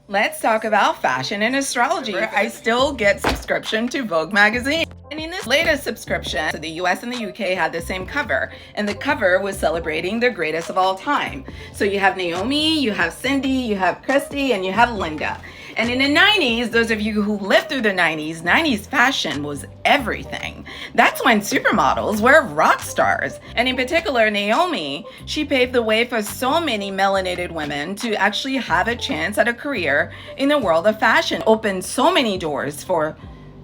Let's talk about fashion and astrology. I still get subscription to Vogue magazine. And in this latest subscription, so the US and the UK had the same cover, and the cover was celebrating the greatest of all time. So you have Naomi, you have Cindy, you have Christy, and you have Linda. And in the 90s, those of you who lived through the 90s fashion was everything. That's when supermodels were rock stars. And in particular, Naomi, she paved the way for so many melanated women to actually have a chance at a career in the world of fashion. Opened so many doors for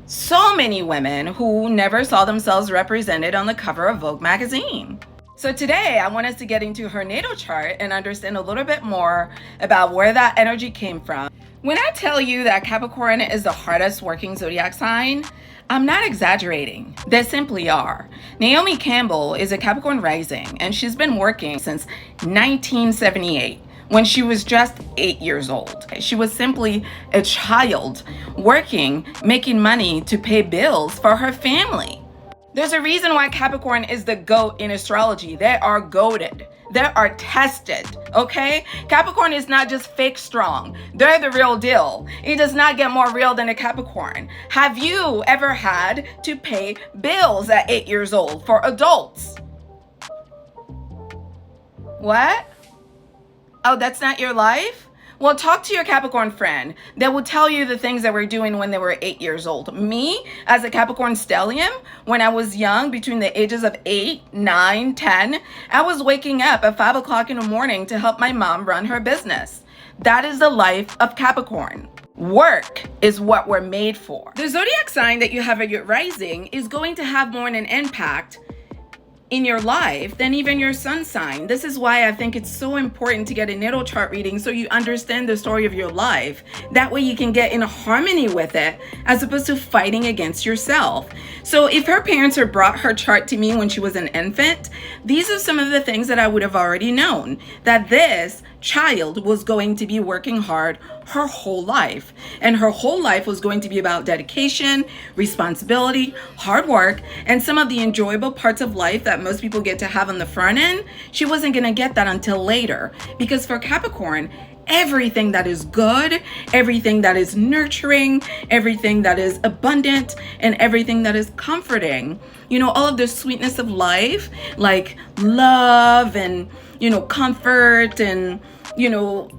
so many women who never saw themselves represented on the cover of Vogue magazine. So today I want us to get into her natal chart and understand a little bit more about where that energy came from. When I tell you that Capricorn is the hardest working zodiac sign, I'm not exaggerating. They simply are. Naomi Campbell is a Capricorn rising, and she's been working since 1978. When she was just 8 years old. She was simply a child working, making money to pay bills for her family. There's a reason why Capricorn is the GOAT in astrology. They are goated. They are tested, okay? Capricorn is not just fake strong. They're the real deal. It does not get more real than a Capricorn. Have you ever had to pay bills at 8 years old for adults? What? Oh, that's not your life? Well, talk to your Capricorn friend. They will tell you the things that we're doing when they were 8 years old. Me, as a Capricorn stellium, when I was young, between the ages of 8, 9, 10, I was waking up at 5 o'clock in the morning to help my mom run her business. That is the life of Capricorn. Work is what we're made for. The zodiac sign that you have at your rising is going to have more an impact in your life than even your sun sign. This is why I think it's so important to get a natal chart reading so you understand the story of your life. That way you can get in harmony with it as opposed to fighting against yourself. So if her parents had brought her chart to me when she was an infant, these are some of the things that I would have already known. That this child was going to be working hard her whole life. And her whole life was going to be about dedication, responsibility, hard work, and some of the enjoyable parts of life that most people get to have on the front end. She wasn't going to get that until later. Because for Capricorn, everything that is good, everything that is nurturing, everything that is abundant, and everything that is comforting, all of the sweetness of life, like love and, comfort and,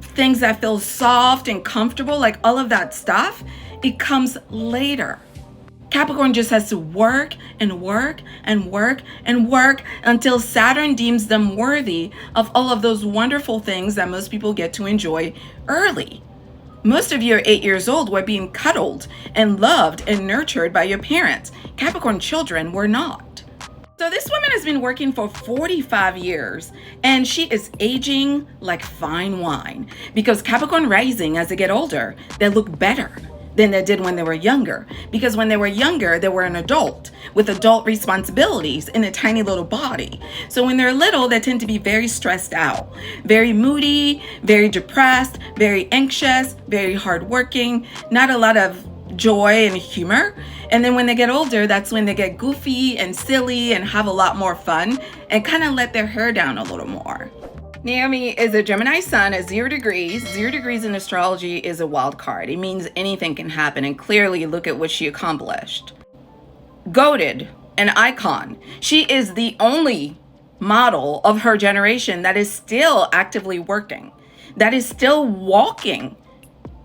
things that feel soft and comfortable, like all of that stuff, it comes later. Capricorn just has to work and work and work and work until Saturn deems them worthy of all of those wonderful things that most people get to enjoy early. Most of you are 8 years old were being cuddled and loved and nurtured by your parents. Capricorn children were not. So this woman has been working for 45 years and she is aging like fine wine because Capricorn rising, as they get older, they look better than they did when they were younger. Because when they were younger, they were an adult with adult responsibilities in a tiny little body. So when they're little, they tend to be very stressed out, very moody, very depressed, very anxious, very hardworking, not a lot of joy and humor. And then when they get older, that's when they get goofy and silly and have a lot more fun and kind of let their hair down a little more. Naomi is a Gemini sun at 0 degrees. 0 degrees in astrology is a wild card. It means anything can happen, and clearly look at what she accomplished. Goated, an icon. She is the only model of her generation that is still actively working, that is still walking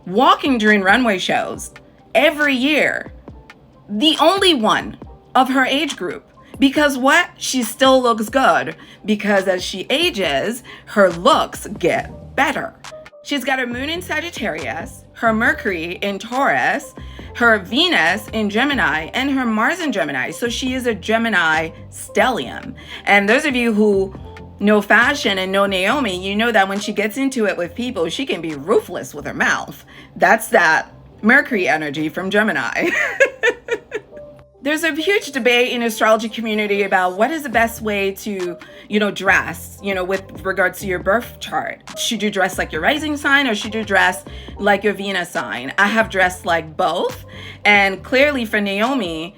during runway shows every year. The only one of her age group. Because what? She still looks good. Because as she ages, her looks get better. She's got her moon in Sagittarius, her Mercury in Taurus, her Venus in Gemini, and her Mars in Gemini. So she is a Gemini stellium. And those of you who know fashion and know Naomi, you know that when she gets into it with people, she can be ruthless with her mouth. That's that Mercury energy from Gemini. There's a huge debate in the astrology community about what is the best way to, dress, with regards to your birth chart. Should you dress like your rising sign or should you dress like your Venus sign? I have dressed like both. And clearly for Naomi,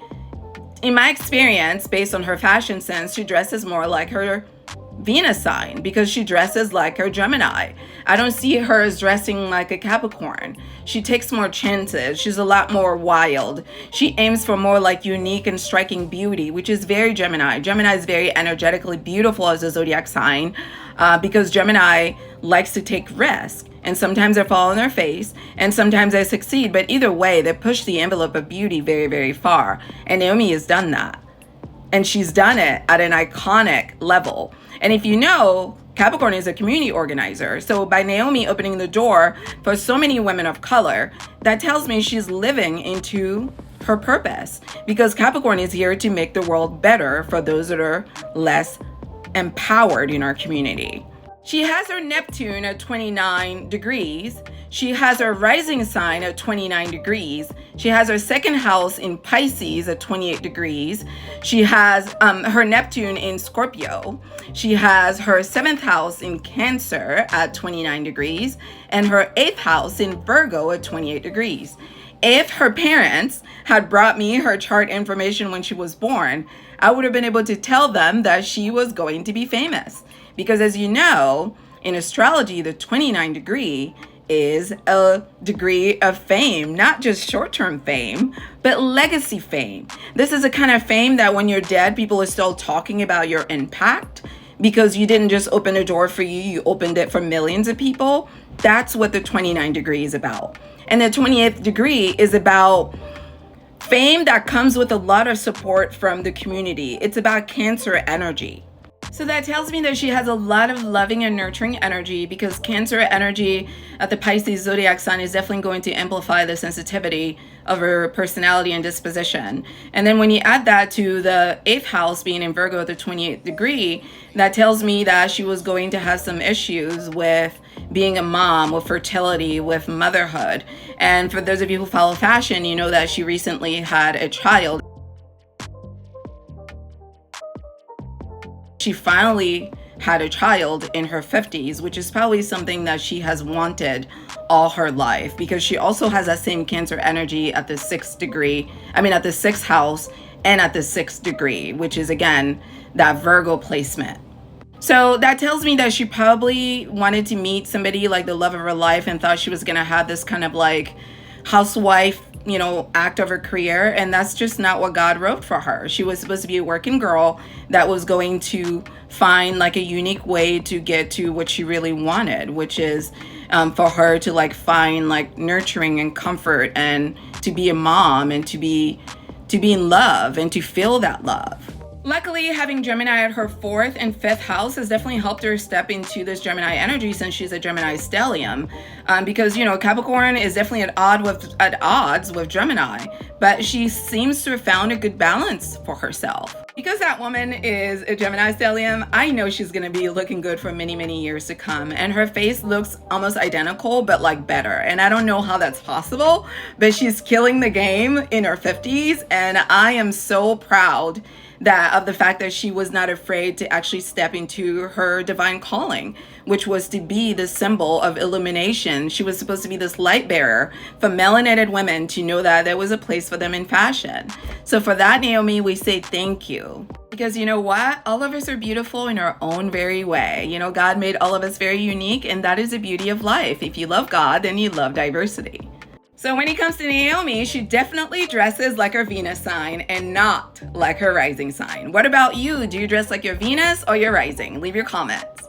in my experience, based on her fashion sense, she dresses more like her Venus sign because she dresses like her Gemini. I don't see her as dressing like a Capricorn. She takes more chances. She's a lot more wild. She aims for more like unique and striking beauty, which is very Gemini. Gemini is very energetically beautiful as a zodiac sign because Gemini likes to take risks. And sometimes they fall on their face and sometimes they succeed. But either way, they push the envelope of beauty very, very far. And Naomi has done that. And she's done it at an iconic level. And if you know, Capricorn is a community organizer. So by Naomi opening the door for so many women of color, that tells me she's living into her purpose. Because Capricorn is here to make the world better for those that are less empowered in our community. She has her Neptune at 29 degrees. She has her rising sign at 29 degrees. She has her second house in Pisces at 28 degrees. She has her Neptune in Scorpio. She has her seventh house in Cancer at 29 degrees and her eighth house in Virgo at 28 degrees. If her parents had brought me her chart information when she was born, I would have been able to tell them that she was going to be famous. Because as you know, in astrology, the 29 degree is a degree of fame, not just short-term fame, but legacy fame. This is a kind of fame that when you're dead, people are still talking about your impact because you didn't just open a door for you, you opened it for millions of people. That's what the 29 degree is about. And the 28th degree is about fame that comes with a lot of support from the community. It's about Cancer energy. So that tells me that she has a lot of loving and nurturing energy because Cancer energy at the Pisces zodiac sign is definitely going to amplify the sensitivity of her personality and disposition. And then when you add that to the 8th house being in Virgo at the 28th degree, that tells me that she was going to have some issues with being a mom, with fertility, with motherhood. And for those of you who follow fashion, you know that she recently had a child. She finally had a child in her 50s, which is probably something that she has wanted all her life because she also has that same Cancer energy at the 6th degree. At the 6th house and at the 6th degree, which is again, that Virgo placement. So that tells me that she probably wanted to meet somebody like the love of her life and thought she was going to have this kind of like housewife, act of her career. And that's just not what God wrote for her. She was supposed to be a working girl that was going to find like a unique way to get to what she really wanted, which is for her to like find like nurturing and comfort and to be a mom and to be in love and to feel that love. Luckily, having Gemini at her 4th and 5th house has definitely helped her step into this Gemini energy since she's a Gemini stellium. Because, Capricorn is definitely at odds with Gemini, but she seems to have found a good balance for herself. Because that woman is a Gemini stellium, I know she's going to be looking good for many, many years to come. And her face looks almost identical, but like better. And I don't know how that's possible, but she's killing the game in her 50s. And I am so proud of the fact that she was not afraid to actually step into her divine calling, which was to be the symbol of illumination. She was supposed to be this light bearer for melanated women to know that there was a place for them in fashion. So for that, Naomi, we say thank you. Because you know what? All of us are beautiful in our own very way. God made all of us very unique, and that is the beauty of life. If you love God, then you love diversity. So when it comes to Naomi, she definitely dresses like her Venus sign and not like her rising sign. What about you? Do you dress like your Venus or your rising? Leave your comments.